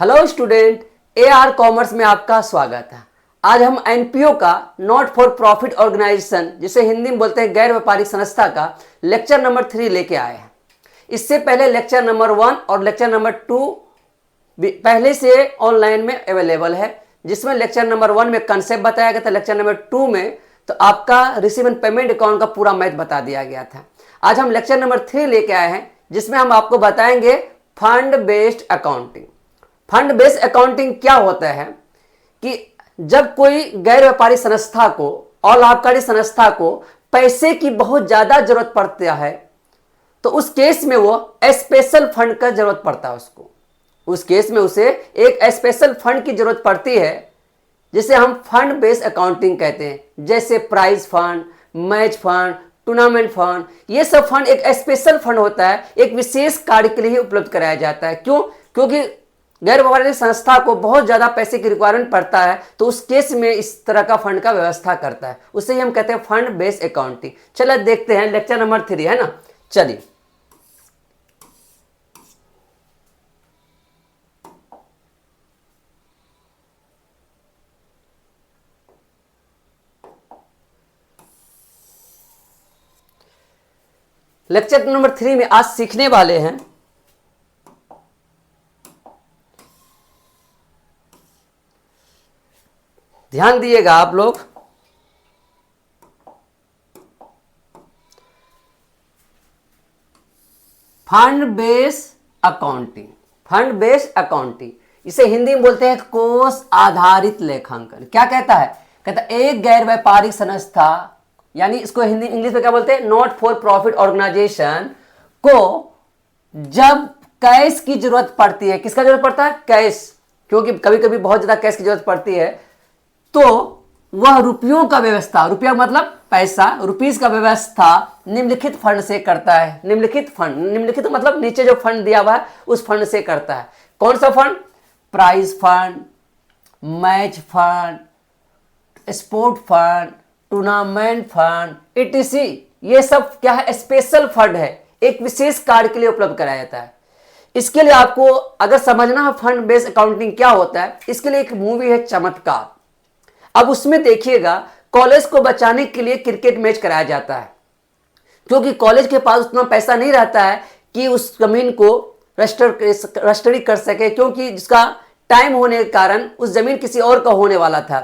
Hello student, AR commerce में आपका स्वागत है। आज हम एनपीओ का नॉट फॉर प्रॉफिट ऑर्गेनाइजेशन, जिसे हिंदी में बोलते हैं गैर व्यापारिक संस्था का लेक्चर नंबर 3 लेके आए हैं। इससे पहले लेक्चर नंबर 1 और लेक्चर नंबर 2 पहले से ऑनलाइन में अवेलेबल है, जिसमें लेक्चर नंबर 1 में कंसेप्ट बताया गया था, लेक्चर नंबर 2 में तो आपका रिसीव एंड पेमेंट अकाउंट का पूरा मैथ बता दिया गया था। आज हम लेक्चर नंबर 3 लेके आए हैं, जिसमें हम आपको बताएंगे fund based accounting. Fund based accounting क्या होता है कि जब कोई गैर व्यापारिक संस्था को और लाभकारी संस्था को पैसे की बहुत ज्यादा जरूरत पड़ती है, तो उस केस में वो स्पेशल फंड का जरूरत पड़ता है। उस केस में उसे एक स्पेशल फंड की जरूरत पड़ती है, जिसे हम फंड बेस्ड अकाउंटिंग कहते हैं। जैसे prize fund, match fund, tournament fund, ये सब फंड एक स्पेशल फंड होता है, एक विशेष कार्य के लिए उपलब्ध कराया जाता है। क्यों? क्योंकि गैर व्यापारिक संस्था को बहुत ज्यादा पैसे की रिक्वायरमेंट पड़ता है, तो उस केस में इस तरह का फंड का व्यवस्था करता है। उसे ही हम कहते हैं फंड बेस्ड अकाउंटिंग। चलो देखते हैं, लेक्चर नंबर 3 है ना। चलिए, लेक्चर नंबर 3 में आज सीखने वाले हैं ध्यान दिएगा आप लोग। Fund based accounting. Fund based accounting इसे हिंदी में बोलते हैं कोष आधारित लेखांकन। क्या कहता है? कहता है एक गैर व्यापारिक संस्था, यानी इसको हिंदी इंग्लिश में क्या बोलते हैं, नॉट फॉर प्रॉफिट ऑर्गेनाइजेशन को जब कैश की जरूरत पड़ती है। किसका जरूरत पड़ता है? कैश। क्योंकि कभी कभी बहुत ज्यादा कैश की जरूरत पड़ती है, तो वह रुपयों का व्यवस्था, रुपया मतलब पैसा, रुपीस का व्यवस्था निम्नलिखित फंड से करता है। निम्नलिखित फंड, निम्नलिखित मतलब नीचे जो फंड दिया हुआ है उस फंड से करता है। कौन सा fund? Prize fund, match fund, sport fund, tournament fund, etc। ये सब क्या है? स्पेशल फंड है, एक विशेष कार्य के लिए उपलब्ध कराया जाता है। इसके लिए आपको अगर समझना है फंड बेस्ड अकाउंटिंग क्या होता है, इसके लिए एक मूवी है चमत्कार। अब उसमें देखिएगा, कॉलेज को बचाने के लिए क्रिकेट मैच कराया जाता है, क्योंकि कॉलेज के पास उतना पैसा नहीं रहता है कि उस जमीन को रजिस्ट्री कर सके, क्योंकि जिसका टाइम होने के कारण उस जमीन किसी और का होने वाला था।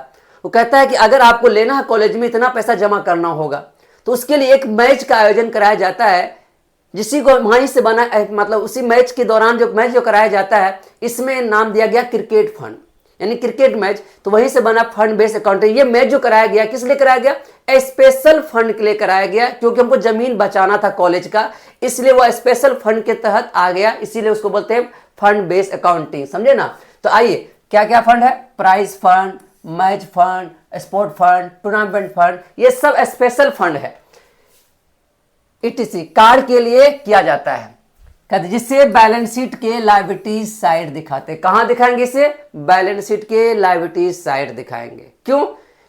वो कहता है कि अगर आपको लेना है कॉलेज में, इतना पैसा जमा करना होगा, तो उसके लिए एक मैच का आयोजन कराया जाता है, जिसी को वहीं से बना, मतलब उसी मैच के दौरान जो मैच कराया जाता है, इसमें नाम दिया गया क्रिकेट फंड, यानी क्रिकेट मैच। तो वहीं से बना फंड बेस्ड अकाउंटिंग। ये मैच जो कराया गया किस लिए कराया गया? स्पेशल फंड के लिए कराया गया, क्योंकि हमको जमीन बचाना था कॉलेज का, इसलिए वो स्पेशल फंड के तहत आ गया, इसीलिए उसको बोलते हैं फंड बेस्ड अकाउंटिंग। समझे ना? तो आइए, क्या क्या फंड है? Prize fund, match fund, sport fund, tournament fund, ये सब स्पेशल फंड है, etc कार्य के लिए किया जाता है। कहते जिससे बैलेंस शीट के लायबिलिटीज साइड दिखाते। कहां दिखाएंगे इसे? बैलेंस शीट के लायबिलिटीज साइड दिखाएंगे। क्यों?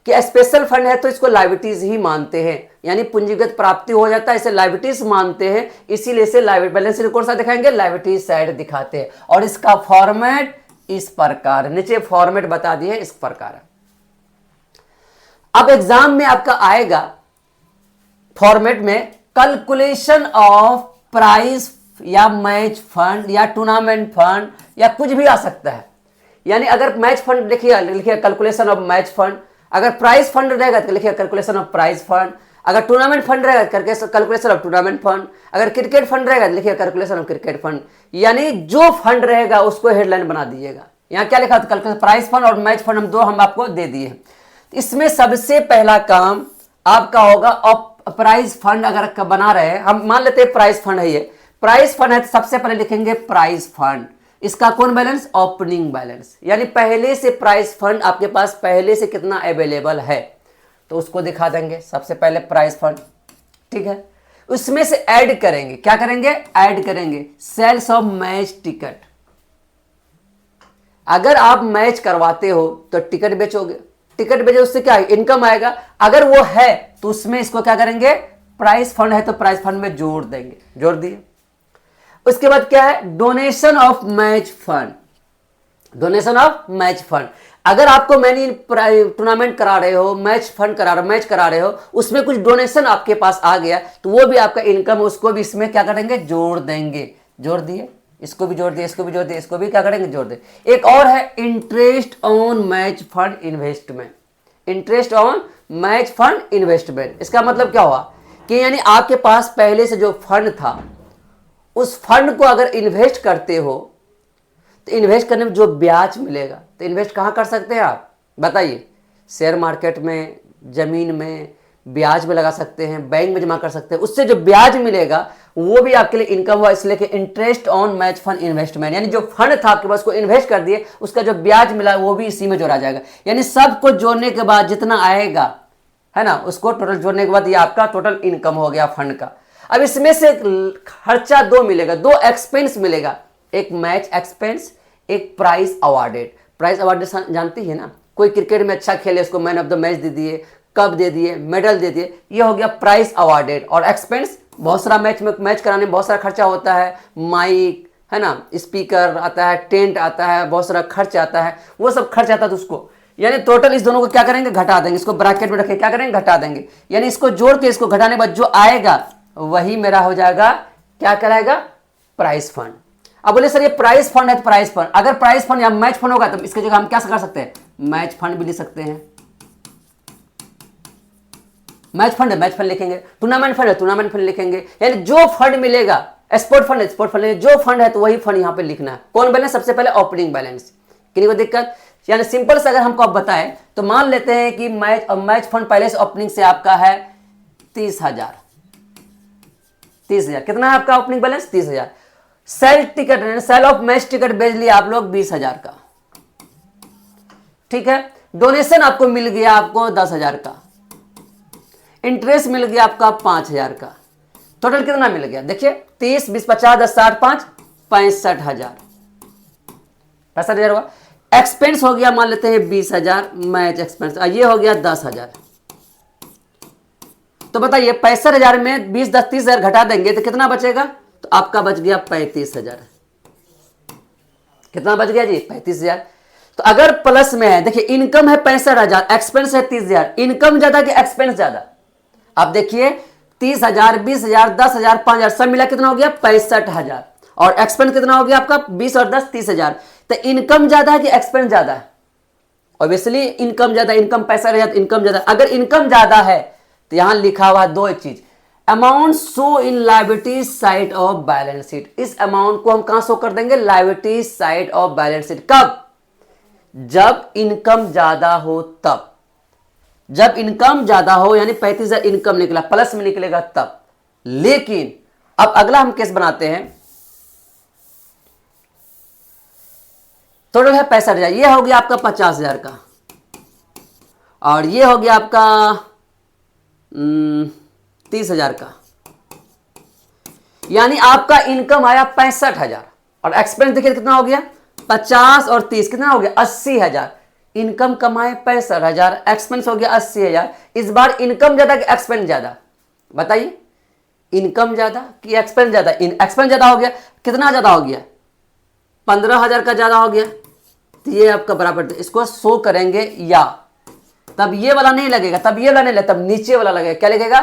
कि स्पेशल फंड है तो इसको लायबिलिटीज ही मानते हैं, यानी पूंजीगत प्राप्ति हो जाता है, इसे लायबिलिटीज मानते हैं, इसीलिए इसे बैलेंस शीट कौन सा दिखाएंगे? लायबिलिटीज साइड दिखाते हैं। और इसका फॉर्मेट इस प्रकार, नीचे फॉर्मेट बता दिए इस प्रकार। अब एग्जाम में आपका आएगा फॉर्मेट में कैलकुलेशन ऑफ प्राइस या मैच फंड या टूर्नामेंट फंड या कुछ भी आ सकता है। यानी अगर मैच फंड लिखिए कैलकुलेशन ऑफ मैच फंड, अगर प्राइस फंड रहेगा तो लिखिए कैलकुलेशन ऑफ प्राइस फंड, अगर टूर्नामेंट फंड रहेगा कैलकुलेशन ऑफ टूर्नामेंट फंड, अगर क्रिकेट फंड रहेगा तो लिखिए कैलकुलेशन ऑफ क्रिकेट फंड। यानी जो फंड रहेगा उसको हेडलाइन बना दीजिएगा। यहाँ क्या लिखा? कैलकुलेशन प्राइस फंड और मैच फंड, हम आपको दे दिए। इसमें सबसे पहला काम आपका होगा प्राइस फंड। अगर बना रहे हैं, हम मान लेते हैं प्राइस फंड है, ये प्राइस फंड है, तो सबसे पहले लिखेंगे प्राइस फंड। इसका कौन बैलेंस? ओपनिंग बैलेंस, यानी पहले से प्राइस फंड आपके पास पहले से कितना अवेलेबल है, तो उसको दिखा देंगे सबसे पहले प्राइस फंड। ठीक है, उसमें से ऐड करेंगे। क्या करेंगे? ऐड करेंगे सेल्स ऑफ मैच टिकट। अगर आप मैच करवाते हो तो टिकट बेचोगे, टिकट बेचे उससे क्या इनकम आएगा। अगर वो है तो उसमें इसको क्या करेंगे? प्राइस फंड है तो प्राइस फंड में जोड़ देंगे, जोड़ दिए। उसके बाद क्या है? Donation of match fund. Donation of match fund, अगर आपको मैनी टूर्नामेंट करा रहे हो, मैच फंड करा रहे हो, मैच करा रहे हो, उसमें कुछ डोनेशन आपके पास आ गया तो वो भी आपका इनकम, उसको भी इसमें क्या करेंगे, जोड़ देंगे। जोड़ दिए, इसको भी जोड़ दिए, इसको भी जोड़ दिए, इसको भी क्या करेंगे, जोड़ दे। एक और है interest on match fund investment. Interest on match fund investment, इसका मतलब क्या हुआ कि यानी आपके पास पहले से जो फंड था, उस फंड को अगर इन्वेस्ट करते हो तो इन्वेस्ट करने में जो ब्याज मिलेगा, तो इन्वेस्ट कहाँ कर सकते हैं आप, बताइए। शेयर मार्केट में, जमीन में, ब्याज में लगा सकते हैं, बैंक में जमा कर सकते हैं, उससे जो ब्याज मिलेगा वो भी आपके लिए इनकम हुआ, इसलिए कि interest on match fund investment, यानी जो फंड था आपके पास को इन्वेस्ट कर दिए, उसका जो ब्याज मिला वो भी इसी में जोड़ा जाएगा। यानी सबको जोड़ने के बाद जितना आएगा, है ना, उसको टोटल जोड़ने के बाद ये आपका टोटल इनकम हो गया फंड का। अब इसमें से खर्चा दो मिलेगा, दो एक्सपेंस मिलेगा, एक मैच एक्सपेंस, एक प्राइज अवार्डेड। प्राइज अवार्डेड जानती है ना, कोई क्रिकेट में अच्छा खेले उसको मैन ऑफ द मैच दे दिए, कप दे दिए, मेडल दे दिए, ये हो गया प्राइज अवार्डेड। और एक्सपेंस, बहुत सारा मैच कराने में बहुत सारा खर्चा होता है, माइक, है ना, स्पीकर आता है, टेंट आता है, बहुत सारा खर्च आता है, वो सब खर्च आता है, तो उसको यानी टोटल इस दोनों को क्या करेंगे, घटा देंगे, इसको ब्रैकेट में रखें, क्या करेंगे, घटा देंगे। यानी इसको जोड़ के इसको घटाने के बाद जो आएगा वही मेरा हो जाएगा, क्या कराएगा, प्राइज फंड। अब बोले सर ये प्राइज फंड है तो प्राइज फंड, अगर प्राइज फंड या मैच फंड होगा तो इसके जगह हम क्या कर सकते हैं, मैच फंड भी लिख सकते हैं। मैच फंड है, मैच फंड लिखेंगे, टूर्नामेंट फंड है, टूर्नामेंट फंड लिखेंगे, यानी जो फंड मिलेगा, स्पोर्ट फंड है, स्पोर्ट फंड, जो फंड है तो वही फंड यहां पे लिखना है। कौन बैलेंस, सबसे पहले ओपनिंग बैलेंस, किसी को दिक्कत, यानी सिंपल से अगर हमको आप बताएं तो मान लेते हैं कि मैच फंड पहले से ओपनिंग से आपका है 30,000, 30,000 कितना है आपका opening balance, 30,000। Sale ticket, sale of match ticket बेच लिया आप लोग 20,000 का, ठीक है। डोनेशन आपको मिल गया आपको 10,000 का, इंटरेस्ट मिल गया आपका 5,000 का, टोटल कितना मिल गया, देखिए 30, 20, 50, 10, 60, 5, 65,000, 65,000 हुआ। एक्सपेंस हो गया, मान लेते हैं 20,000 मैच एक्सपेंस, ये हो गया 10,000। तो बताइए 65,000 में 20, 10, 30,000 घटा देंगे तो कितना बचेगा, तो आपका बच गया 35,000। कितना बच गया जी, 35,000। तो अगर प्लस में है, देखिए इनकम है 65,000, एक्सपेंस है 30,000, इनकम ज्यादा कि एक्सपेंस ज्यादा, आप देखिए 30,000, 20,000, 10,000, 5,000 सब मिला कितना हो गया 65,000, और एक्सपेंस कितना हो गया आपका 20 और 10 30,000। तो इनकम ज्यादा है कि एक्सपेंस ज्यादा है, ऑब्वियसली इनकम ज्यादा, इनकम 65,000, इनकम ज्यादा। अगर इनकम ज्यादा है तो यहां लिखा हुआ दो चीज, amount show in liability side of balance sheet, इस अमाउंट को हम कहां शो कर देंगे, liability side of balance sheet. कब, जब इनकम ज्यादा हो तब, जब इनकम ज्यादा हो, यानी 35,000 इनकम निकला, प्लस में निकलेगा तब। लेकिन अब अगला हम केस बनाते हैं, टोटल है 65,000, ये हो गया आपका 50,000 का, और ये हो गया आपका 30,000 का, यानी आपका इनकम आया 65,000 और एक्सपेंस देखिए कितना हो गया 50 और 30 कितना हो गया 80,000। इनकम कमाए 65,000, एक्सपेंस हो गया 80,000। इस बार इनकम ज्यादा कि एक्सपेंस ज्यादा, बताइए, इनकम ज्यादा कि एक्सपेंस ज्यादा, एक्सपेंस ज्यादा हो गया, कितना ज्यादा हो गया 15,000 का ज्यादा हो गया। तो ये आपका बराबर, इसको शो करेंगे या, तब ये वाला नहीं लगेगा, तब ये वाला नहीं लगेगा, तब नीचे वाला लगेगा, क्या लगेगा,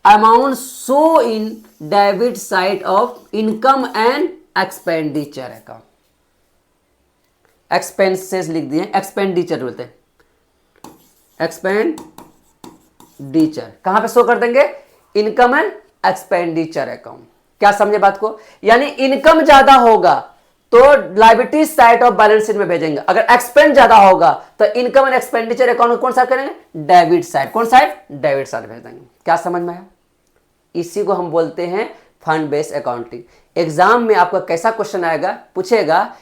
amount show in debit side of income and expenditure account. Expenses लिख दिए, एक्सपेंडिचर बोलते हैं, एक्सपेंडिचर कहां पे शो कर देंगे, इनकम एंड एक्सपेंडिचर अकाउंट। क्या समझे बात को, यानी इनकम ज्यादा होगा तो liability side of balance sheet में भेजेंगे, अगर एक्सपेंस ज्यादा होगा तो इनकम एंड एक्सपेंडिचर अकाउंट कौन सा करेंगे, डेबिट साइड। कौन साइड, डेबिट साइड भेज देंगे। क्या समझ में आया, इसी को हम बोलते हैं फंड बेस्ड अकाउंटिंग। एग्जाम में आपका कैसा क्वेश्चन आएगा, पूछेगा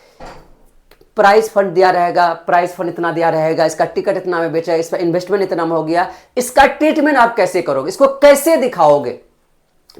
प्राइस फंड दिया रहेगा, प्राइस फंड इतना दिया रहेगा, इसका टिकट इतना में बेचा, इस पर इन्वेस्टमेंट इतना में हो गया, इसका ट्रीटमेंट आप कैसे करोगे, इसको कैसे दिखाओगे।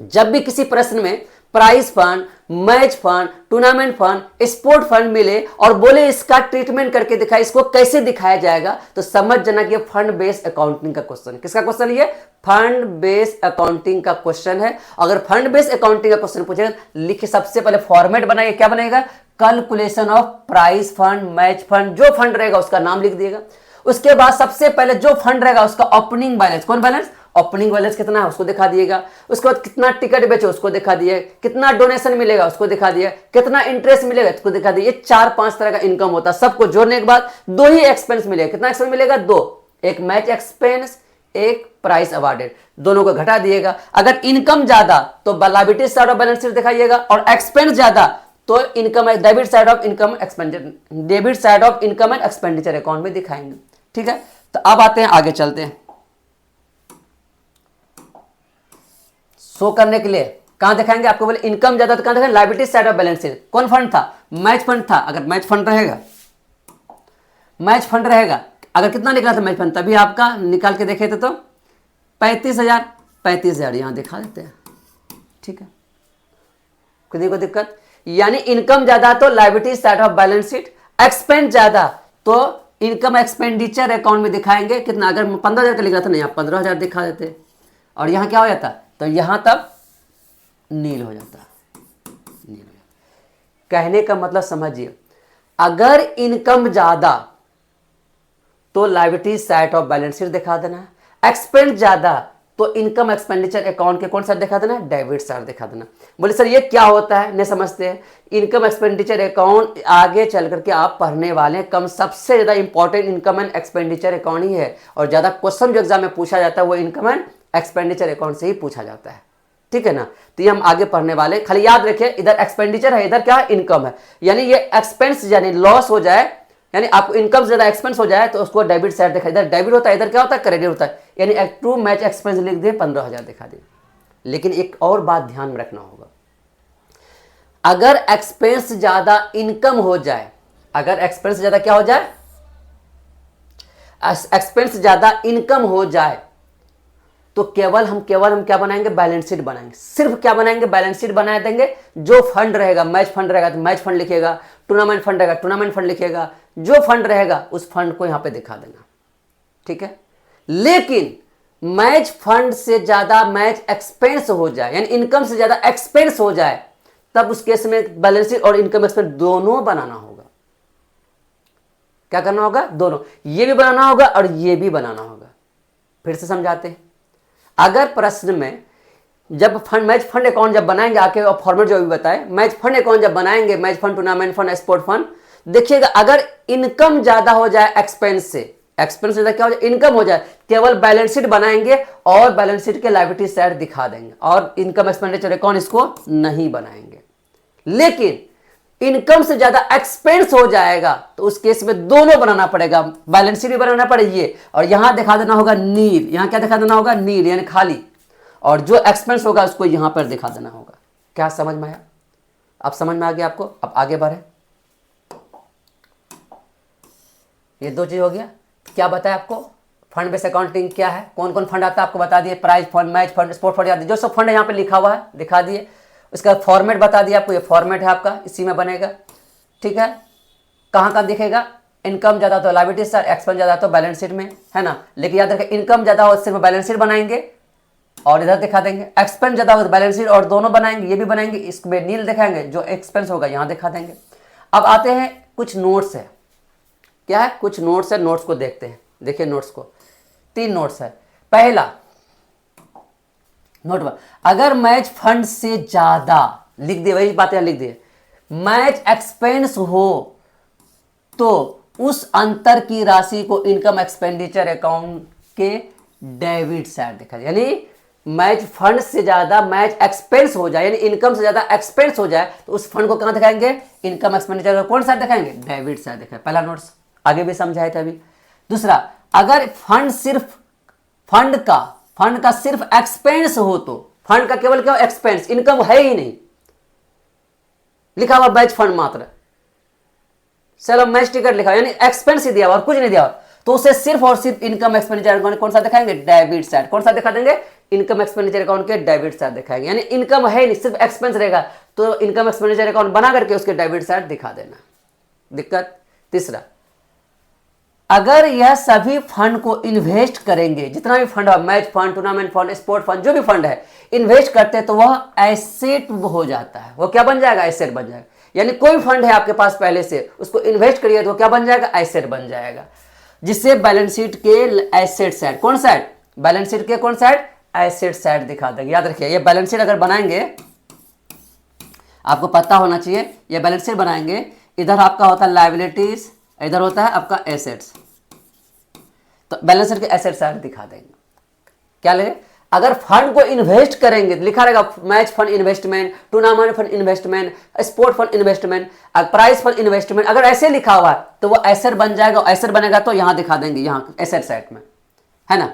जब भी किसी प्रश्न में prize fund, match fund, tournament fund, sport fund मिले और बोले इसका ट्रीटमेंट करके दिखाए, इसको कैसे दिखाया जाएगा, तो समझ जाना कि फंड बेस्ड अकाउंटिंग का क्वेश्चन है। किसका क्वेश्चन है ये, फंड बेस्ड अकाउंटिंग का क्वेश्चन है। अगर फंड बेस्ड अकाउंटिंग का क्वेश्चन पूछेगा, लिखिए सबसे पहले फॉर्मेट बनाइए, क्या बनेगा, calculation of price fund, match fund, जो फंड रहेगा उसका नाम लिख दिएगा। उसके बाद सबसे पहले जो फंड रहेगा उसका ओपनिंग बैलेंस, कौन बैलेंस, ओपनिंग बैलेंस कितना है उसको दिखा दिएगा। उसके बाद कितना टिकट बेचे उसको दिखा दिए, कितना डोनेशन मिलेगा उसको दिखा दिया, कितना इंटरेस्ट मिलेगा उसको दिखा दिए। ये 4-5 तरह का इनकम होता है। सबको जोड़ने के बाद दो ही एक्सपेंस मिलेगा। कितना एक्सपेंस मिलेगा, दो, एक मैच एक्सपेंस, एक प्राइस अवार्डेड, दोनों को घटा दिएगा। अगर इनकम ज्यादा तो liability side of balance sheet दिखाइएगा, और एक्सपेंस ज्यादा तो income debit side of income expenditure, debit side of income and expenditure account में दिखाएंगे। ठीक है, तो अब आते हैं आगे चलते हैं। शो करने के लिए कहां दिखाएंगे आपको, बोले इनकम ज्यादा तो कहां दिखाएंगे, liability side of balance sheet. कौन फंड था, मैच फंड था। अगर मैच फंड रहेगा, मैच फंड रहेगा, अगर कितना निकला था मैच फंड, तभी आपका निकाल के देखे थे तो 35,000, 35,000 यहां दिखा देते हैं। ठीक है, किसी को दिक्कत, यानी इनकम ज्यादा तो liability side of balance sheet, expense ज्यादा तो इनकम एक्सपेंडिचर अकाउंट में दिखाएंगे। कितना, अगर 15,000 का लिखा था नहीं, आप 15,000 दिखा देते, और यहां क्या हो जाता, तो यहां तब नील हो जाता, नील हो जाता। कहने का मतलब समझिए, अगर इनकम ज्यादा तो liability side of balance sheet दिखा देना, एक्सपेंस ज्यादा तो इनकम एक्सपेंडिचर अकाउंट के कौन सा दिखा देना, डेबिट साइड दिखा देना। बोले सर ये क्या होता है, नहीं समझते हैं। इनकम एक्सपेंडिचर अकाउंट आगे चल करके आप पढ़ने वाले हैं, कम सबसे ज्यादा important income and expenditure account ही है, और ज्यादा क्वेश्चन जो एग्जाम में पूछा जाता है वो इनकम एंड एक्सपेंडिचर अकाउंट से ही पूछा जाता है। ठीक है ना, तो ये हम आगे पढ़ने वाले, खाली याद रखिए इधर एक्सपेंडिचर है, इधर क्या है, इनकम है। यानी ये एक्सपेंस यानी लॉस हो जाए, यानी आपको इनकम ज्यादा एक्सपेंस हो जाए तो उसको डेबिट साइड दिखा, इधर डेबिट होता है, इधर क्या होता है, क्रेडिट होता है। यानी ट्रू मैच एक्सपेंस लिख दे, 15,000 दिखा दे। लेकिन एक और बात ध्यान में रखना होगा, अगर एक्सपेंस ज्यादा इनकम हो जाए, अगर एक्सपेंस ज्यादा क्या हो जाए, एक्सपेंस ज्यादा इनकम हो जाए, तो केवल हम क्या बनाएंगे, बैलेंस शीट बनाएंगे। सिर्फ क्या बनाएंगे, बैलेंस शीट बना देंगे। जो फंड रहेगा, मैच फंड रहेगा तो मैच फंड लिखेगा, टूर्नामेंट फंड रहेगा टूर्नामेंट फंड लिखेगा, जो फंड रहेगा उस फंड को यहां पे दिखा देना। ठीक है, लेकिन मैच फंड से ज्यादा मैच एक्सपेंस हो जाए, यानी इनकम से ज्यादा एक्सपेंस हो जाए, तब उस केस में बैलेंस शीट और इनकम एक्सपेंस दोनों बनाना होगा। क्या करना होगा, दोनों, ये भी बनाना होगा और ये भी बनाना होगा। फिर से समझाते हैं। अगर प्रश्न में जब फंड, मैच फंड अकाउंट जब बनाएंगे, आके फॉर्मेट जो भी बताए, मैच फंड अकाउंट जब बनाएंगे, match fund, tournament fund, sport fund, देखिएगा अगर इनकम ज्यादा हो जाए एक्सपेंस से, एक्सपेंस ज्यादा क्या हो जाए, इनकम हो जाए, केवल बैलेंस शीट बनाएंगे और बैलेंस शीट के लायबिलिटी साइड दिखा देंगे, और इनकम एक्सपेंडिचर अकाउंट इसको नहीं बनाएंगे। लेकिन इनकम से ज्यादा एक्सपेंस हो जाएगा तो उस केस में दोनों बनाना पड़ेगा, बैलेंस शीट भी बनाना पड़ेगी, और यहां दिखा देना होगा नील, यहां क्या दिखा देना होगा, नील यानी खाली, और जो एक्सपेंस होगा उसको यहां पर दिखा देना होगा। क्या समझ में आया, अब समझ में आ गया आपको। अब आगे बढ़े, ये दो चीज हो गया। क्या बताया आपको, फंड बेस अकाउंटिंग क्या है, कौन कौन फंड आता है आपको बता दिए, prize fund, match fund, sport fund, जो सब फंड यहाँ पे लिखा हुआ है दिखा दिए। उसका फॉर्मेट बता दिया आपको, ये फॉर्मेट है आपका, इसी में बनेगा। ठीक है, कहाँ कहाँ दिखेगा, इनकम ज्यादा तो लायबिलिटी साइड, एक्सपेंस ज्यादा तो बैलेंस शीट में, है ना। लेकिन याद रखें, इनकम ज्यादा हो सिर्फ बैलेंस शीट बनाएंगे और इधर दिखा देंगे, एक्सपेंस ज्यादा हो तो बैलेंस शीट और दोनों बनाएंगे, ये भी बनाएंगे, इसमें नील दिखाएंगे, जो एक्सपेंस होगा यहाँ दिखा देंगे। अब आते हैं कुछ नोट्स है, क्या है, कुछ नोट्स है, नोट्स को देखते हैं। देखिए नोट्स को, 3 नोट्स है। पहला नोट, अगर मैच फंड से ज्यादा, लिख दिए वही बातें लिख दिए, मैच एक्सपेंस हो तो उस अंतर की राशि को इनकम एक्सपेंडिचर अकाउंट के डेबिट साइड दिखा, यानी मैच फंड से ज्यादा मैच एक्सपेंस हो जाए, यानी इनकम से ज्यादा एक्सपेंस हो जाए तो उस फंड को कहां दिखाएंगे, इनकम एक्सपेंडिचर का कौन साइड दिखाएंगे, डेबिट साइड दिखाएंगे। पहला नोट्स आगे भी समझाए थे अभी। दूसरा, अगर फंड सिर्फ फंड का सिर्फ एक्सपेंस हो तो, फंड का केवल क्या एक्सपेंस, इनकम है ही नहीं, लिखा हुआ मैच फंड मात्र, चलो मैच टिकट लिखा, यानी एक्सपेंस ही दिया और कुछ नहीं दिया, तो उसे सिर्फ और सिर्फ इनकम एक्सपेंडिचर अकाउंट कौन सा दिखाएंगे, डेबिट साइड। कौन सा दिखा देंगे, इनकम एक्सपेंडिचर अकाउंट के डेबिट साइड दिखाएंगे। यानी इनकम है नहीं, सिर्फ एक्सपेंस रहेगा तो इनकम एक्सपेंडिचर अकाउंट बना करके उसके डेबिट साइड दिखा देना। दिक्कत। तीसरा, अगर यह सभी फंड को इन्वेस्ट करेंगे, जितना भी फंड है, match fund, tournament fund, sport fund, जो भी फंड है, इन्वेस्ट करते हैं तो वह एसेट हो जाता है। वो क्या बन जाएगा, एसेट बन जाएगा। यानी कोई फंड है आपके पास पहले से, उसको इन्वेस्ट करिए तो क्या बन जाएगा, एसेट बन जाएगा, जिससे बैलेंस शीट के एसेट साइड, कौन साइड, बैलेंस शीट के कौन साइड, एसेट साइड दिखा देंगे। याद रखिए ये बैलेंस शीट अगर बनाएंगे, आपको पता होना चाहिए, ये बैलेंस शीट बनाएंगे, इधर आपका होता है लायबिलिटीज, इधर होता है आपका एसेट्स, तो बैलेंस शीट के एसेट साइड दिखा देंगे। क्या ले, अगर फंड को इन्वेस्ट करेंगे तो लिखा रहेगा match fund investment, tournament fund investment, sport fund investment, prize fund investment, अगर ऐसे लिखा हुआ है तो वो एसेट बन जाएगा, एसेट बनेगा तो यहां दिखा देंगे, यहाँ एसेट साइड में, है ना।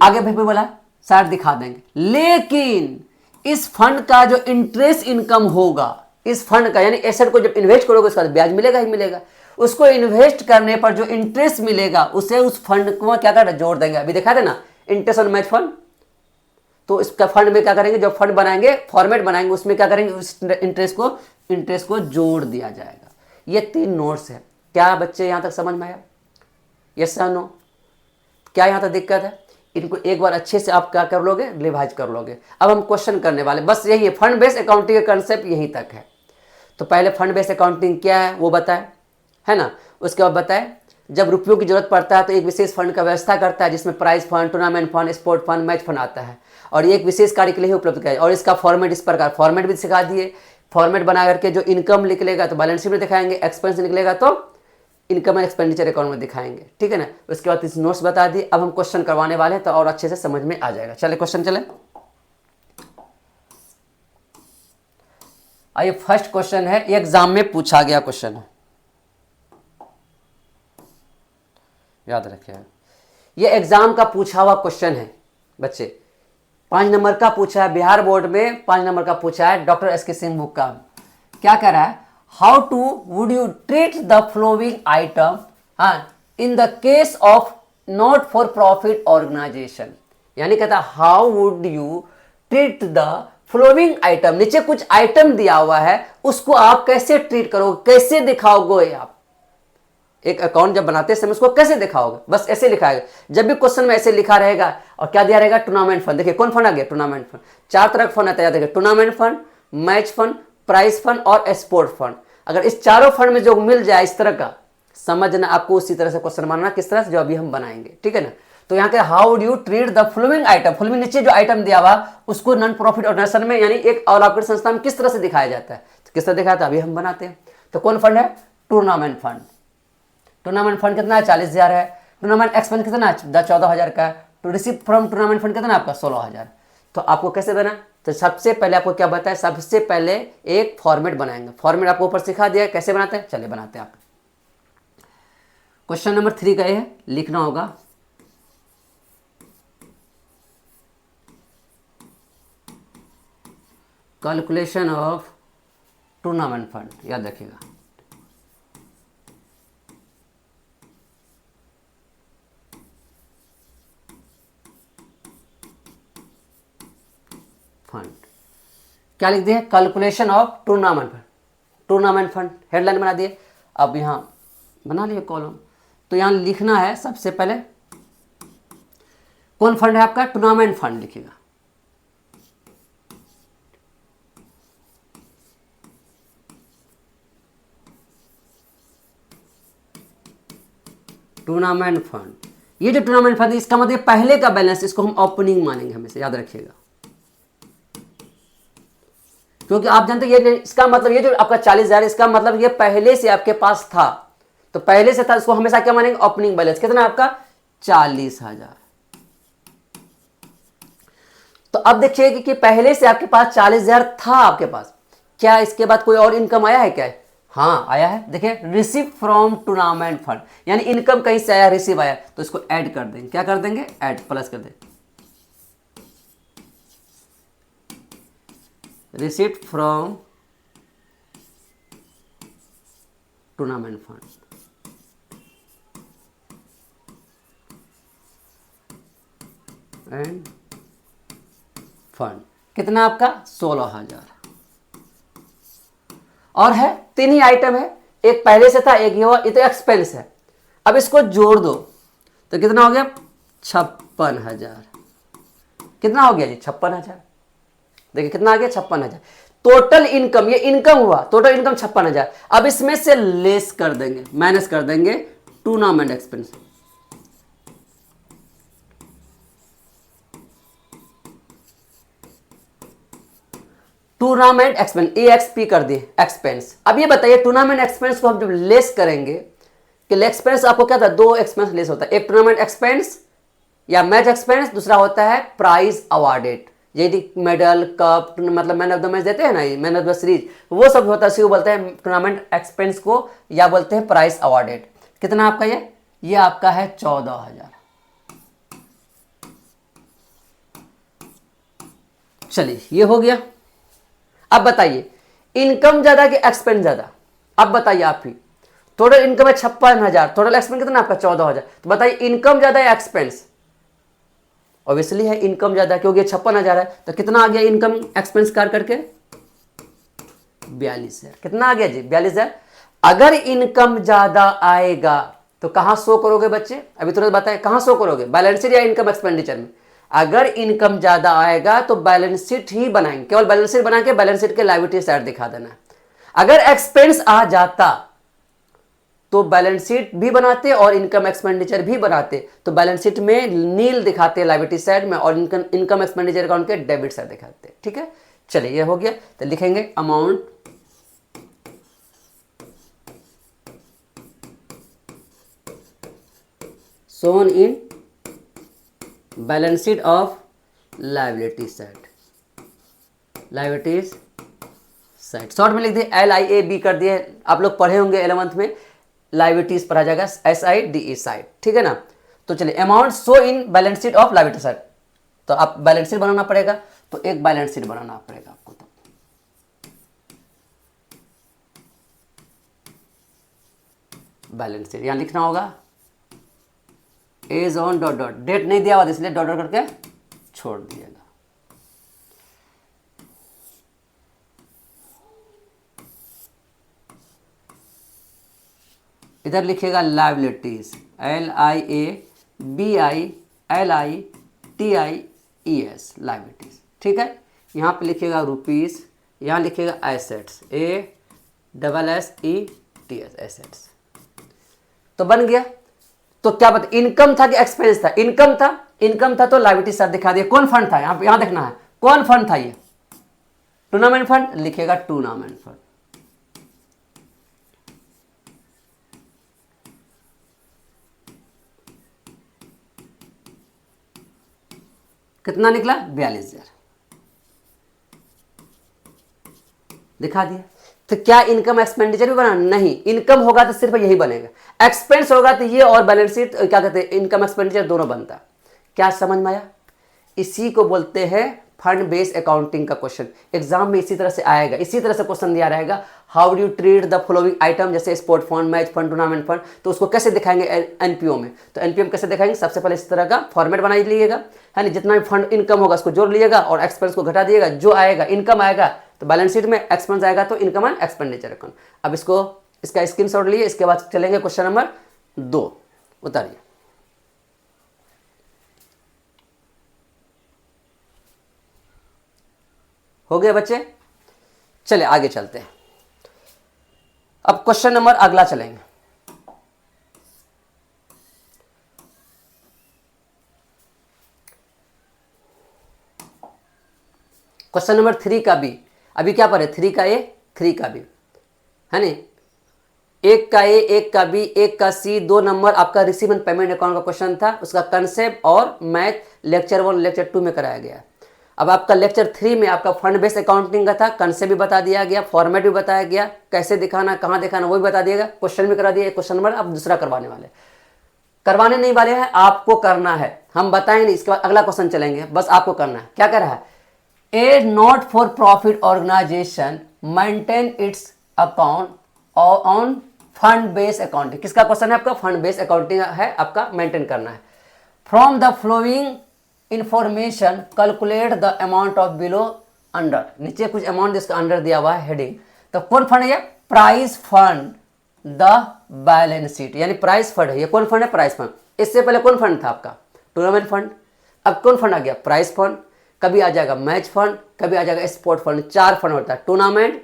आगे भी बोला साइड दिखा देंगे, लेकिन इस फंड का जो इंटरेस्ट इनकम होगा, इस फंड का यानी एसेट को जब इन्वेस्ट करोगे उसका ब्याज मिलेगा ही मिलेगा, उसको इन्वेस्ट करने पर जो इंटरेस्ट मिलेगा उसे उस फंड को क्या कर जोड़ देंगे। अभी देखा था ना इंटरेस्ट ऑन मैच फंड, तो इसका फंड में क्या करेंगे, जब फंड बनाएंगे फॉर्मेट बनाएंगे उसमें क्या करेंगे, उस इंटरेस्ट को जोड़ दिया जाएगा। ये 3 नोट्स है। क्या बच्चे यहां तक समझ में आया, यस या नो, क्या यहां तक दिक्कत है, इनको एक बार अच्छे से आप क्या कर लोगे, रिवाइज कर लोगे। अब हम क्वेश्चन करने वाले, बस यही है, फंड बेस्ड अकाउंटिंग का कंसेप्ट यहीं तक है। तो पहले फंड बेस्ड अकाउंटिंग क्या है वो बताए, है ना, उसके बाद बताए जब रुपयों की जरूरत पड़ता है तो एक विशेष फंड का व्यवस्था करता है, जिसमें prize fund, tournament fund, sport fund, match fund आता है, और ये एक विशेष कार्य के लिए ही उपलब्ध किया, और इसका फॉर्मेट इस प्रकार, फॉर्मेट भी सिखा दिए, फॉर्मेट बना करके जो इनकम निकलेगा तो बैलेंस शीट में दिखाएंगे, एक्सपेंस निकलेगा तो इनकम एंड एक्सपेंडिचर अकाउंट में दिखाएंगे, ठीक है ना। उसके बाद इस नोट्स बता दिए, अब हम क्वेश्चन करवाने वाले हैं तो और अच्छे से समझ में आ जाएगा। चले क्वेश्चन चले, आइए फर्स्ट क्वेश्चन है, एग्जाम में पूछा गया क्वेश्चन है, याद रखिए ये एग्जाम का पूछा हुआ क्वेश्चन है बच्चे, 5 नंबर का पूछा है, बिहार बोर्ड में 5 नंबर का पूछा है, डॉक्टर एस के सिंह बुक का। क्या कह रहा है, how to would you treat the following item in the case of not for profit organisation, यानी कहता है how would you treat the following item, नीचे कुछ आइटम दिया हुआ है उसको आप कैसे ट्रीट करोगे, कैसे दिखाओगे, आप एक अकाउंट जब बनाते समय उसको कैसे दिखाओगे, बस ऐसे लिखा है। जब भी क्वेश्चन में ऐसे लिखा रहेगा और क्या दिया रहेगा, टूर्नामेंट फंड, देखिए कौन फंड आ गया, टूर्नामेंट फंड, 4 तरह का फंड आता है, देखिए tournament fund, match fund, prize fund और स्पोर्ट फंड। अगर इस चारों फंड में जो मिल जाए इस तरह का, समझना आपको उसी तरह से क्वेश्चन बनाना, किस तरह से जो अभी हम बनाएंगे, ठीक है ना। तो यहाँ के how would you treat the following item, following नीचे जो आइटम दिया हुआ उसको नॉन प्रॉफिट ऑर्गेनाइजेशन में यानी एक और आपके संस्था में किस तरह से दिखाया जाता है, तो किस तरह दिखाया था अभी हम बनाते हैं। तो कौन फंड है, टूर्नामेंट फंड, टूर्नामेंट फंड कितना है, 40,000 है, टूर्नामेंट एक्सपेंस कितना है, 14,000 का, to receive from tournament fund कितना आपका 16,000। तो आपको कैसे बना, तो सबसे पहले आपको क्या बताया, सबसे पहले एक फॉर्मेट बनाएंगे, फॉर्मेट आपको ऊपर सिखा दिया कैसे बनाते हैं, चलिए बनाते हैं। आप क्वेश्चन नंबर 3 का है, लिखना होगा कैलकुलेशन ऑफ टूर्नामेंट फंड, याद रखिएगा। फंड क्या लिख दिए, calculation of tournament fund, tournament fund headline बना दिए। अब यहां बना लिए कॉलम, तो यहां लिखना है सबसे पहले कौन फंड है आपका, टूर्नामेंट फंड लिखिएगा। टूर्नामेंट फंड, ये जो टूर्नामेंट फंड इसका मतलब पहले का बैलेंस, इसको हम ओपनिंग मानेंगे हमेशा, याद रखिएगा। क्योंकि आप जानते हैं ये इसका मतलब ये जो आपका 40,000 इसका मतलब ये पहले से आपके पास था, तो पहले से था, इसको हमेशा क्या मानेंगे, ओपनिंग बैलेंस। कितना आपका 40,000। तो अब देखिए कि पहले से आपके पास 40,000 था आपके पास, क्या इसके बाद कोई और इनकम आया है क्या, हाँ आया है, देखिए रिसीव फ्रॉम टूर्नामेंट फंड, यानी इनकम कहीं से आया, रिसीव आया, तो इसको ऐड कर देंगे, क्या कर देंगे, ऐड प्लस कर देंगे, receipt from tournament fund, end fund कितना आपका 16,000। और है 3 ही आइटम है, एक पहले से था, एक ये हुआ, ये तो एक्सपेंस है। अब इसको जोड़ दो तो कितना हो गया 56,000। कितना हो गया जी 56,000, देखिए कितना आ गया 56,000। टोटल इनकम, ये इनकम हुआ, टोटल इनकम 56,000। अब इसमें से लेस कर देंगे, माइनस कर देंगे tournament expense. Tournament expense, EXP कर दिए एक्सपेंस। अब ये बताइए टूर्नामेंट एक्सपेंस को हम जब लेस करेंगे, कि एक्सपेंस आपको क्या था, दो एक्सपेंस लेस होता है, एक टूर्नामेंट एक्सपेंस या मैच एक्सपेंस, दूसरा होता है प्राइज अवार्डेड। यदि मेडल, कप, मतलब मैन ऑफ द मैच देते हैं ना, मैन ऑफ द सीरीज, वो सब होता है, उसी को बोलते हैं टूर्नामेंट एक्सपेंस को, या बोलते हैं प्राइज अवार्डेड। कितना आपका ये आपका है 14,000। चलिए ये हो गया। अब बताइए इनकम ज्यादा कि एक्सपेंस ज्यादा, अब बताइए आप ही। टोटल इनकम है 56,000, टोटल एक्सपेंस कितना आपका 14,000। तो बताइए इनकम ज्यादा है एक्सपेंस? ऑब्वियसली है इनकम ज्यादा, क्योंकि 56,000 है। तो कितना आ गया इनकम एक्सपेंस कार करके? 42,000। कितना आ गया जी? 42,000। अगर इनकम ज्यादा आएगा तो कहां शो करोगे बच्चे? अभी तुरंत बताएं कहां शो करोगे, बैलेंस शीट या इनकम एक्सपेंडिचर में? अगर इनकम ज्यादा आएगा तो बैलेंस शीट ही बनाएंगे, केवल बैलेंस शीट बना के बैलेंस शीट के लायबिलिटी साइड दिखा देना। अगर एक्सपेंस आ जाता तो बैलेंस शीट भी बनाते और इनकम एक्सपेंडिचर भी बनाते, तो बैलेंस शीट में नील दिखाते लायबिलिटी साइड में, और इनकम एक्सपेंडिचर अकाउंट के डेबिट साइड दिखाते। ठीक है, चलिए ये हो गया। तो लिखेंगे amount shown in balance sheet of liability side, liabilities side short में लिख दिए LIAB कर दिए। आप लोग पढ़े होंगे 11th में, लाइबिलिटीज पढ़ा जाएगा SIDE साइड। ठीक है ना। तो चलिए amount show in balance sheet of liability side, तो आप बैलेंस शीट बनाना पड़ेगा, तो एक बैलेंस शीट बनाना पड़ेगा आपको। तो बैलेंस शीट यहां लिखना होगा as on dot dot, date नहीं दिया हुआ इसलिए डॉट डॉट करके छोड़ दिएगा। इधर लिखिएगा लाइबिलिटीज LIABILITIES लाइबिलिटीज। ठीक है, यहां पे लिखिएगा रुपीज, यहां लिखिएगा एसेट्स ASSETS एसेट्स। तो बन गया। तो क्या बता, इनकम था कि एक्सपेंस था? इनकम था, इनकम था तो लायबिलिटी साइड दिखा दिया। कौन फंड था? यहां देखना है कौन फंड था। ये टूर्नामेंट फंड, लिखेगा टूर्नामेंट फंड। कितना निकला? 42,000 दिखा दिया। तो क्या इनकम एक्सपेंडिचर भी बना? नहीं, इनकम होगा तो सिर्फ यही बनेगा, एक्सपेंस होगा तो ये और बैलेंस शीट क्या कहते हैं, इनकम एक्सपेंडिचर दोनों बनता। क्या समझ में आया? इसी को बोलते हैं फंड बेस्ड अकाउंटिंग का क्वेश्चन। एग्जाम में इसी तरह से आएगा, इसी तरह से क्वेश्चन दिया रहेगा। How do you treat the following item, जैसे sport fund, match fund, tournament fund, तो उसको कैसे दिखाएंगे एनपीओ में। तो एनपीओ में कैसे दिखाएंगे? सबसे पहले इस तरह का फॉर्मेट बना लीजिएगा, है ना। जितना भी फंड इनकम होगा उसको जोड़ लीजिएगा और एक्सपेंस को घटा दिएगा। जो आएगा इनकम आएगा तो बैलेंस शीट में, एक्सपेंस आएगा तो इनकम एंड एक्सपेंडिचर अकाउंट। अब इसको, इसका स्क्रीनशॉट लिए, इसके बाद चलेंगे क्वेश्चन नंबर 2। उतारिए। हो गया बच्चे? चले आगे चलते हैं। अब क्वेश्चन नंबर अगला चलेंगे। क्वेश्चन नंबर 3 का भी, अभी क्या पढ़े? 3 का ए, 3 का बी, है ना। 1 का ए, 1 का बी, 1 का सी, 2 नंबर आपका रिसीव एंड पेमेंट अकाउंट का क्वेश्चन था। उसका कंसेप्ट और मैथ लेक्चर 1 लेक्चर 2 में कराया गया। अब आपका लेक्चर 3 में आपका फंड बेस्ड अकाउंटिंग का था, कंसेप्ट भी बता दिया गया, फॉर्मेट भी बताया गया, कैसे दिखाना, कहाँ दिखाना वो भी बता दिएगा, क्वेश्चन भी करा दिया। क्वेश्चन नंबर अब दूसरा करवाने वाले, करवाने नहीं वाले हैं, आपको करना है। हम बताएंगे नहीं, इसके बाद अगला क्वेश्चन चलेंगे, बस आपको करना है। क्या कर रहा है? A not for profit organisation maintain its account on fund based accounting. किसका क्वेश्चन है आपका? फंड बेस्ड अकाउंटिंग है आपका, मेंटेन करना है। From the flowing information calculate the amount of below under, नीचे कुछ अमाउंट जिसका अंडर दिया हुआ है हेडिंग। तो कौन फंड है? Price fund the balance sheet, यानी प्राइस फंड है। ये कौन फंड है? Price fund. इससे पहले कौन फंड था आपका? Tournament fund. अब कौन फंड आ गया? Price fund. कभी आ जाएगा मैच फंड, कभी आ जाएगा स्पोर्ट फंड। 4 फंड होता है, tournament,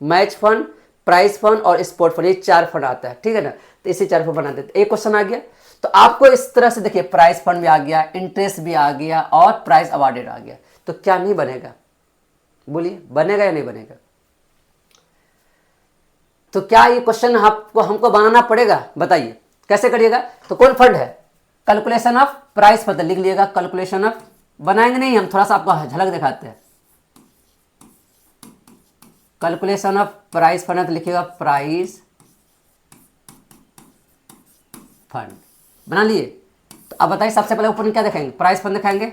match fund, prize fund और स्पोर्ट फंड, ये 4 फंड आता है, ठीक है ना। तो इसी 4 फंड बनाते हैं। एक क्वेश्चन आ गया, तो आपको इस तरह से देखिए प्राइज फंड भी आ गया, इंटरेस्ट भी आ गया और प्राइज अवार्डेड आ गया, तो क्या नहीं बनेगा? बोलिए बनेगा या नहीं बनेगा? तो क्या ये क्वेश्चन आपको हमको बनाना पड़ेगा? बताइए कैसे करिएगा? तो कौन फंड है? कैलकुलेशन ऑफ प्राइस फंड, लिख लिएगा कैलकुलेशन ऑफ। बनाएंगे नहीं हम, थोड़ा सा आपको झलक दिखाते हैं। कैलकुलेशन ऑफ प्राइस फंड तो लिखिएगा प्राइस फंड। बना लिए? तो अब बताइए सबसे पहले ऊपर क्या दिखाएंगे? प्राइस फंड दिखाएंगे।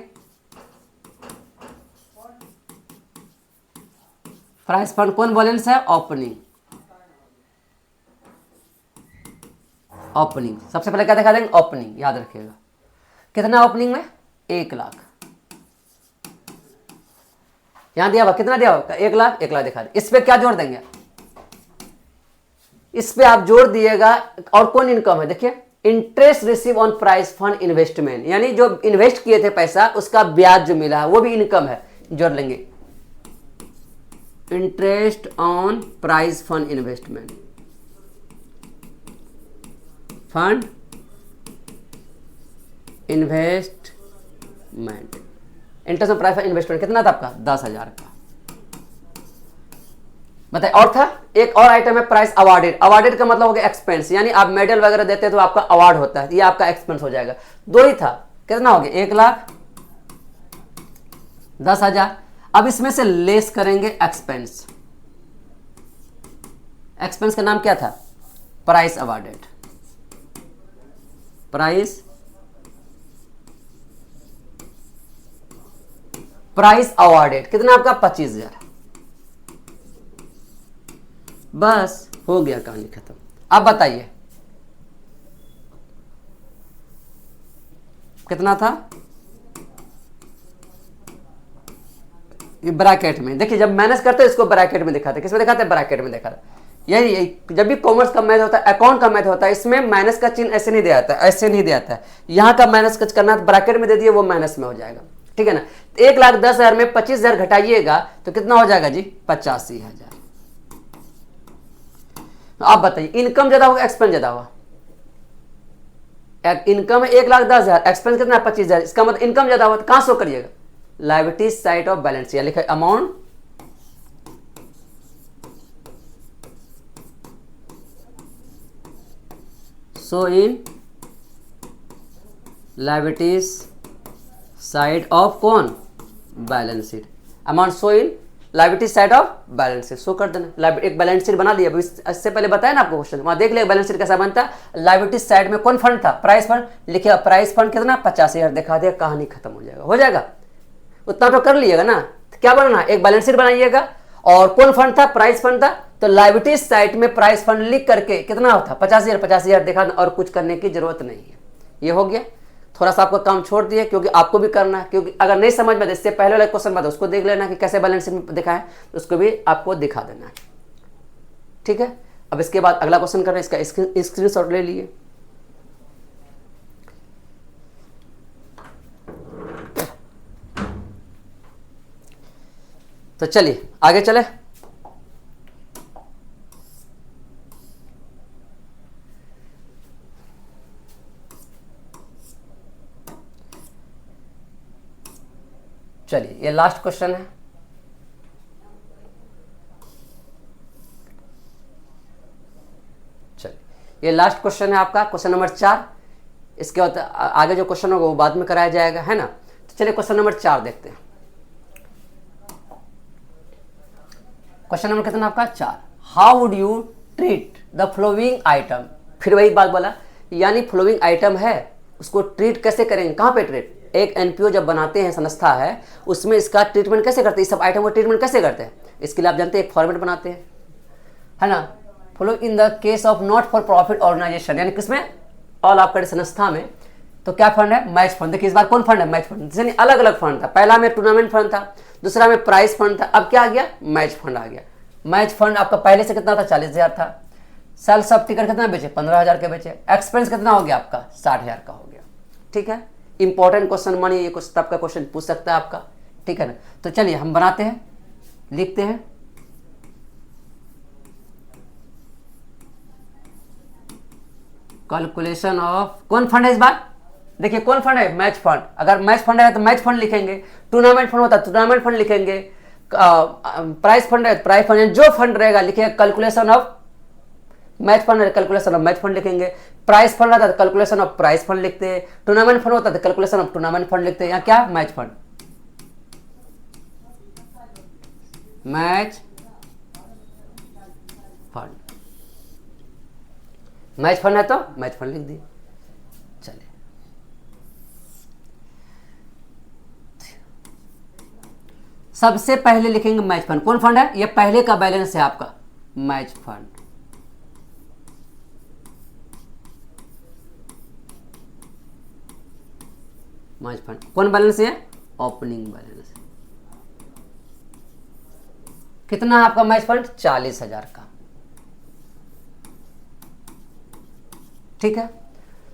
प्राइस फंड कौन बैलेंस है? ओपनिंग। ओपनिंग सबसे पहले क्या दिखा देंगे? ओपनिंग, याद रखिएगा। कितना ओपनिंग में? 1 लाख। यहां दिया हुआ कितना दिया हुआ? 1 लाख। 1 लाख दिखा दे। इस पे क्या जोड़ देंगे? इस पे आप जोड़ दिएगा। और कौन इनकम है? देखिए interest receive on price fund investment, यानी जो इन्वेस्ट किए थे पैसा उसका ब्याज जो मिला है वो भी इनकम है, जोड़ लेंगे। Interest on price fund investment, fund investment, interest on price fund investment कितना था आपका? 10,000 का। बताइए और था एक और आइटम है प्राइस अवार्डेड। अवार्डेड का मतलब हो गया एक्सपेंस, यानी आप मेडल वगैरह देते हैं तो आपका अवार्ड होता है, ये आपका एक्सपेंस हो जाएगा। 2 ही था, कितना हो गया? 1 लाख 10,000। अब इसमें से लेस करेंगे एक्सपेंस। एक्सपेंस का नाम क्या था? Price awarded. प्राइस अवार्डेड कितना आपका? 25,000। बस हो गया, कहानी खत्म। अब बताइए कितना था? ये ब्रैकेट में देखिए, जब माइनस करते हैं इसको ब्रैकेट में दिखाते हैं। किसमें दिखाते हैं? ब्रैकेट में दिखाते हैं। यही जब भी कॉमर्स का मैथ होता है, अकाउंट का मैथ होता है, इसमें माइनस का चिन्ह ऐसे नहीं दिया जाता है, ऐसे नहीं दिया जाता है। यहाँ का माइनस कुछ करना है ब्रैकेट में दे दिए, वो माइनस में हो जाएगा, ठीक है ना। 1,10,000 में 25,000 घटाइएगा तो कितना हो जाएगा जी? 85,000। आप बताइए इनकम ज्यादा होगा एक्सपेंस ज्यादा होगा? इनकम है 1,10,000, एक्सपेंस कितना है? 25,000। इसका मतलब इनकम ज्यादा हुआ, तो कहां शो करिएगा? Liability side of balance sheet लिखा amount so in liabilities side of कौन? Balance sheet. Amount so in liability side of balance sheet show कर देना। एक बैलेंस शीट बना लिया। इससे पहले बताया ना आपको क्वेश्चन, वहां देख लिया बैलेंस शीट कैसा बनता है। लायबिलिटी साइड में कौन फंड था? Price fund. लिखिए प्राइस फंड कितना? 85,000 दिखा दिया, कहानी खत्म हो जाएगा। हो जाएगा, उतना तो कर लिएगा ना। तो क्या बनाना? एक बैलेंस शीट बनाइएगा। और कौन फंड था? प्राइस फंड था। तो लायबिलिटी साइड में प्राइस फंड लिख करके कितना होता? 50,000 दिखा, और कुछ करने की जरूरत नहीं है। ये हो गया। थोड़ा सा आपका काम छोड़ दिए क्योंकि आपको भी करना है, क्योंकि अगर नहीं समझ में, इससे पहले वाला क्वेश्चन बात उसको देख लेना कि कैसे बैलेंस शीट में दिखाएं, तो उसको भी आपको दिखा देना है, ठीक है। अब इसके बाद अगला क्वेश्चन कर रहे हैं, इसका स्क्रीनशॉट ले लिए। तो चलिए आगे चले। चलिए ये लास्ट क्वेश्चन है। चलिए ये लास्ट क्वेश्चन है आपका, क्वेश्चन नंबर 4। इसके बाद आगे जो क्वेश्चन होगा वो बाद में कराया जाएगा, है ना। तो चलिए क्वेश्चन नंबर 4 देखते हैं। क्वेश्चन नंबर कितना आपका? 4। How would you treat the following item? फिर वही बात बोला, यानी फ्लोइंग आइटम है उसको ट्रीट कैसे करेंगे? कहां पे ट्रीट? एक एनपीओ जब बनाते हैं, संस्था है, उसमें इसका ट्रीटमेंट कैसे करते हैं? इस सब आइटम का ट्रीटमेंट कैसे करते हैं? इसके लिए आप जानते हैं एक फॉर्मेट बनाते हैं, है ना। Follow in the case of not for profit organisation, यानी किसमें? ऑल आपका संस्था में। तो क्या फंड है? Match fund. देखिए इस बार कौन फंड है? Match fund. यानी अलग अलग फंड था। पहला में टूर्नामेंट फंड था, दूसरा में प्राइस फंड था, अब क्या आ गया? मैच फंड आ गया। मैच फंड आपका पहले से कितना था? 40,000 था। सेल सब टिकट कितना बेचे? 15,000 के बेचे। एक्सपेंस कितना हो गया आपका? 60,000 का हो गया, ठीक है। इंपॉर्टेंट क्वेश्चन मानिए, ये कुछ तब का क्वेश्चन पूछ सकता है आपका, ठीक है ना। तो चलिए हम बनाते हैं, लिखते हैं। कैलकुलेशन ऑफ, कौन फंड है इस बार? देखिए कौन फंड है? Match fund. अगर मैच फंड है तो मैच फंड लिखेंगे, टूर्नामेंट फंड होता है टूर्नामेंट फंड लिखेंगे, प्राइस फंड है प्राइस फंड, जो फंड रहेगा लिखिए कैलकुलेशन ऑफ मैच फंड है, कैलकुलेशन ऑफ मैच फंड लिखेंगे। प्राइस फंड रहता है तो कैलकुलेशन ऑफ प्राइस फंड लिखते हैं। टूर्नामेंट फंड होता है तो कैलकुलेशन ऑफ टूर्नामेंट फंड लिखते हैं। यहाँ क्या? Match fund, match fund, match fund है तो मैच फंड लिख दिए। चलिए सबसे पहले लिखेंगे मैच फंड। कौन फंड है? ये पहले का बैलेंस है आपका, मैच फंड। मैच फंड कौन बैलेंस है? Opening balance. कितना है आपका मैच फंड? 40,000 का। ठीक है।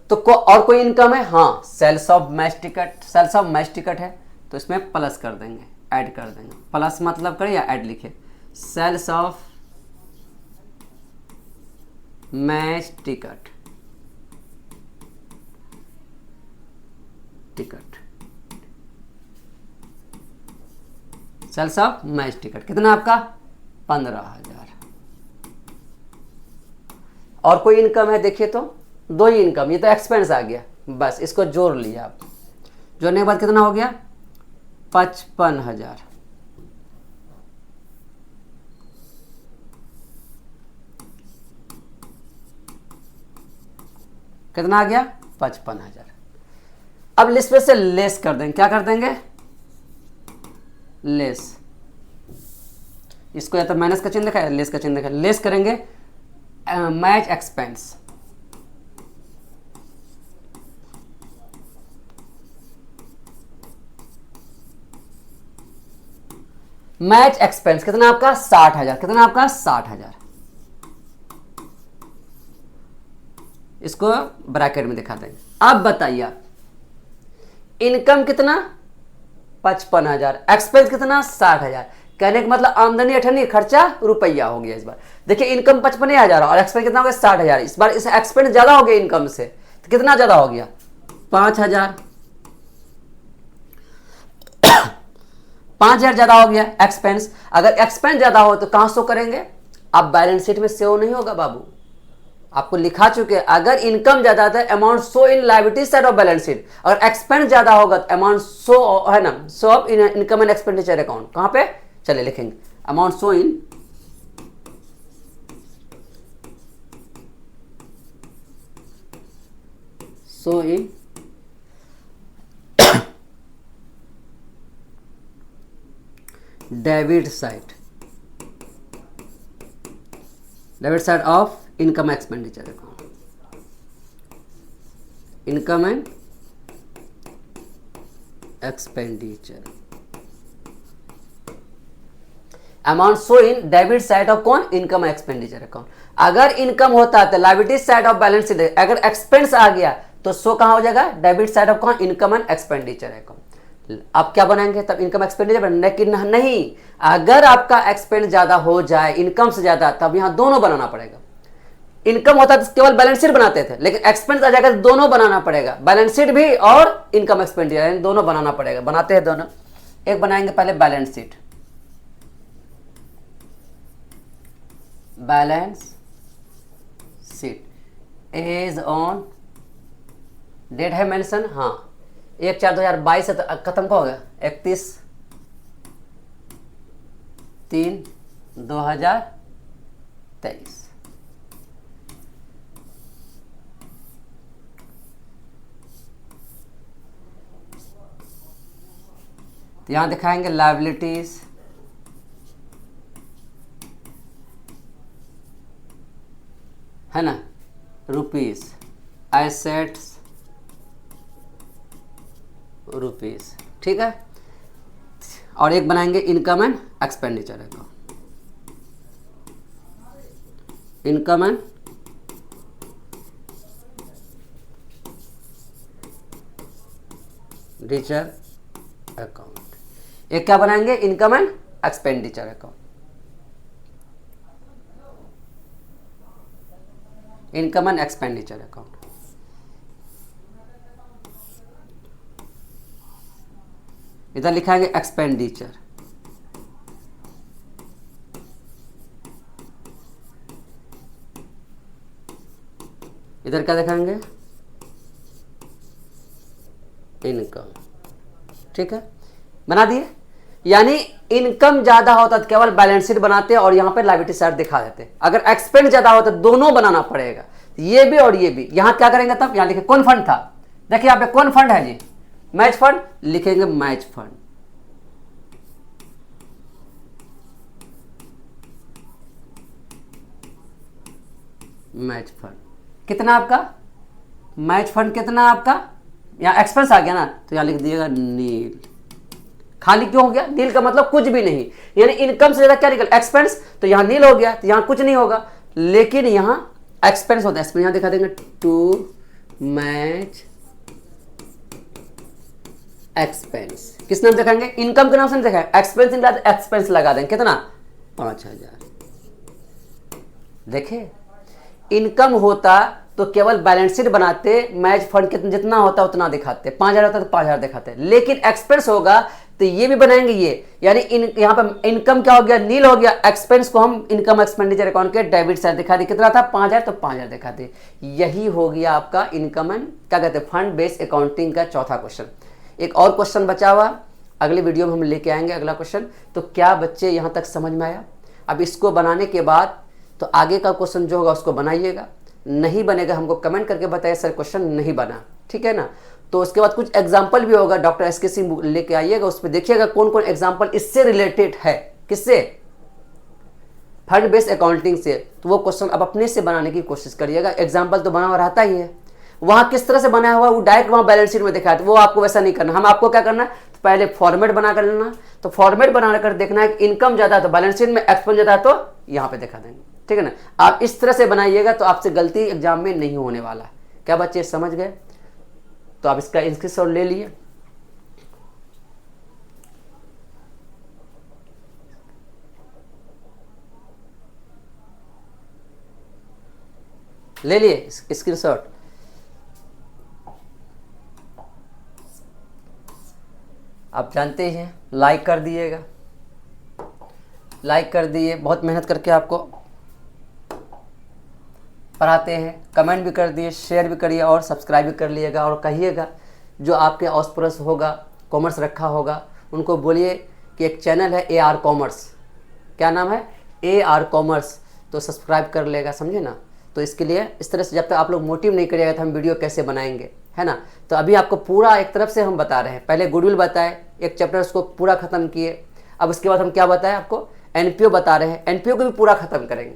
तो और कोई इनकम है? हाँ, sales of match ticket. Sales of match ticket है तो इसमें प्लस कर देंगे, ऐड कर देंगे। प्लस मतलब करें या ऐड लिखे? Sales of match ticket, sales of match ticket कितना आपका? 15,000। और कोई इनकम है? देखिए तो दो ही इनकम, ये तो एक्सपेंस आ गया, बस इसको जोड़ लिया आप। जोड़ने के बाद कितना हो गया? 55,000। कितना आ गया? 55,000। अब लिस्ट में से लेस कर देंगे। क्या कर देंगे? लेस। इसको या तो माइनस का चिन्ह लिखा है, लेस का चिन्ह लिखा है। लेस करेंगे मैच एक्सपेंस। मैच एक्सपेंस कितना आपका? 60,000। कितना आपका? 60,000। इसको ब्रैकेट में दिखा देंगे। अब बताइए आप, इनकम कितना? 55,000, एक्सपेंस कितना? 60,000। कहने का मतलब आमदनी 58, खर्चा रुपया हो गया इस बार। देखिए इनकम 55,000 और एक्सपेंस कितना हो गया? 60,000। इस बार इस एक्सपेंस ज्यादा हो गया इनकम से, तो कितना ज्यादा हो गया? 5,000। 5,000 ज्यादा हो गया एक्सपेंस। अगर एक्सपेंस ज्यादा हो तो कहां शो करेंगे? आप बैलेंस शीट में शो नहीं होगा बाबू, आपको लिखा चुके हैं। अगर इनकम ज्यादा है amount show in liability side of balance sheet, अगर एक्सपेंस ज्यादा होगा तो अमाउंट शो है ना, show of in income and expenditure account. कहां पे? चलिए लिखेंगे amount show in debit side of income expenditure account, income and expenditure amount show in debit side of कौन? Income expenditure account. अगर इनकम होता है तो liability side of balance sheet, अगर एक्सपेंस आ गया तो शो कहां हो जाएगा? डेबिट साइड ऑफ कौन? Income and expenditure account. आप क्या बनाएंगे तब? Income expenditure. लेकिन नहीं, अगर आपका एक्सपेंस ज्यादा हो जाए इनकम से ज्यादा, तब यहां दोनों बनाना पड़ेगा। इनकम होता तो केवल बैलेंस शीट बनाते थे, लेकिन एक्सपेंस आ जाएगा तो दोनों बनाना पड़ेगा, बैलेंस शीट भी और इनकम एक्सपेंडिचर दोनों बनाना पड़ेगा। बनाते हैं दोनों। एक बनाएंगे पहले balance sheet, balance sheet as on date है मेंशन, हाँ 1/4/2022 है तो खत्म का हो गया 31/3/2023। तो यहां दिखाएंगे लायबिलिटीज, है ना, रुपीस, एसेट्स रुपीस। ठीक है। और एक बनाएंगे income and expenditure account, income and expenditure account. एक क्या बनाएंगे, income and expenditure account. Income and expenditure account. इधर लिखाएंगे एक्सपेंडिचर। इधर क्या दिखाएंगे, इनकम। ठीक है, बना दिए। यानी इनकम ज्यादा होता तो केवल बैलेंस शीट बनाते और यहां पे लायबिलिटी साइड दिखा देते। अगर एक्सपेंड ज्यादा होता तो दोनों बनाना पड़ेगा, ये भी और ये भी। यहां क्या करेंगे तब, यहां लिखे कौन फंड था, देखिए यहां पे कौन फंड है जी, मैच फंड, लिखेंगे मैच फंड। मैच फंड कितना आपका, मैच फंड कितना आपका, यहां एक्सपेंस आ गया ना, तो यहां लिख दिएगा नील। खाली क्यों हो गया, नील का मतलब कुछ भी नहीं, यानी इनकम से ज्यादा क्या निकल, एक्सपेंस, तो यहां नील हो गया, तो यहां कुछ नहीं होगा। लेकिन यहां एक्सपेंस होता है, यहां दिखा देंगे टू मैच एक्सपेंस। किस नाम दिखाएंगे, इनकम के नाम से नहीं दिखाएंगे, एक्सपेंस एक्सपेंस लगा देंगे, कितना 5000। देखे, इनकम होता तो केवल बैलेंस शीट बनाते, मैच फंड कितना जितना होता उतना दिखाते, 5000 होता तो 5000 दिखाते। लेकिन एक्सपेंस होगा तो ये भी बनाएंगे ये, यानी यहां पर इनकम क्या हो गया, नील हो गया, एक्सपेंस को हम इनकम एक्सपेंडिचर अकाउंट के डेबिट साइड दिखा दी, कितना था 5000 तो 5000 दिखाते। यही हो गया आपका इनकम एंड क्या कहते हैं, फंड बेस्ड अकाउंटिंग का चौथा क्वेश्चन। एक और क्वेश्चन बचा हुआ, अगले वीडियो में हम लेके आएंगे अगला क्वेश्चन। तो क्या बच्चे यहां तक समझ में आया? अब इसको बनाने के बाद तो आगे का क्वेश्चन जो होगा उसको बनाइएगा, नहीं बनेगा हमको कमेंट करके बताइए सर क्वेश्चन नहीं बना, ठीक है ना। तो उसके बाद कुछ एग्जाम्पल भी होगा, डॉक्टर एस के सिंह लेके आइएगा, उस पर देखिएगा कौन कौन एग्जाम्पल इससे रिलेटेड है, किससे, फंड बेस्ड अकाउंटिंग से। तो वो क्वेश्चन अब अपने से बनाने की कोशिश करिएगा, एग्जाम्पल तो बना हुआ रहता ही है, वहां किस तरह से बनाया हुआ वो डायरेक्ट वहां बैलेंस शीट में दिखाया, तो वो आपको वैसा नहीं करना। हम आपको क्या करना है, तो पहले फॉर्मेट बना कर लेना, तो फॉर्मेट बना कर देखना है कि इनकम ज्यादा है तो बैलेंस शीट में, एक्सपेंस ज्यादा है तो यहां पे दिखा देंगे, ठीक है ना। आप इस तरह से बनाइएगा तो आपसे गलती एग्जाम में नहीं होने वाला। क्या बच्चे समझ गए? तो आप इसका स्क्रीनशॉट ले लिए, ले लिए स्क्रीनशॉट। आप जानते हैं, लाइक कर दिएगा, लाइक कर दिए, बहुत मेहनत करके आपको पढ़ाते हैं, कमेंट भी कर दिए, शेयर भी करिए और सब्सक्राइब भी कर लिएगा। और कहिएगा जो आपके आस पड़ोस होगा कॉमर्स रखा होगा उनको बोलिए कि एक चैनल है AR कॉमर्स, क्या नाम है, AR कॉमर्स, तो सब्सक्राइब कर लेगा, समझे ना। तो इसके लिए इस तरह से जब तक आप लोग मोटिव नहीं करिएगा तो हम वीडियो कैसे बनाएंगे, है ना। तो अभी आपको पूरा एक तरफ से हम बता रहे हैं, पहले गुडविल बताए, एक चैप्टर उसको पूरा खत्म किए। अब उसके बाद हम क्या बताएं आपको, NPO बता रहे हैं, NPO को भी पूरा खत्म करेंगे,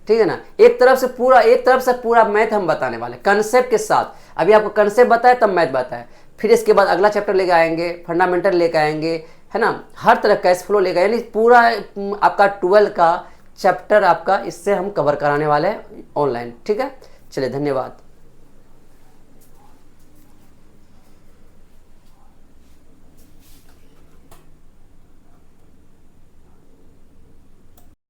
ठीक है ना। एक तरफ से पूरा मैथ हम बताने वाले कंसेप्ट के साथ। अभी आपको कंसेप्ट बताए तब मैथ बताए, फिर इसके बाद अगला चैप्टर लेके आएंगे, फंडामेंटल लेके आएंगे, है ना, हर तरह कैश फ्लो लेके, यानी पूरा आपका 12 का चैप्टर आपका इससे हम कवर कराने वाले हैं ऑनलाइन, ठीक है। चलिए धन्यवाद।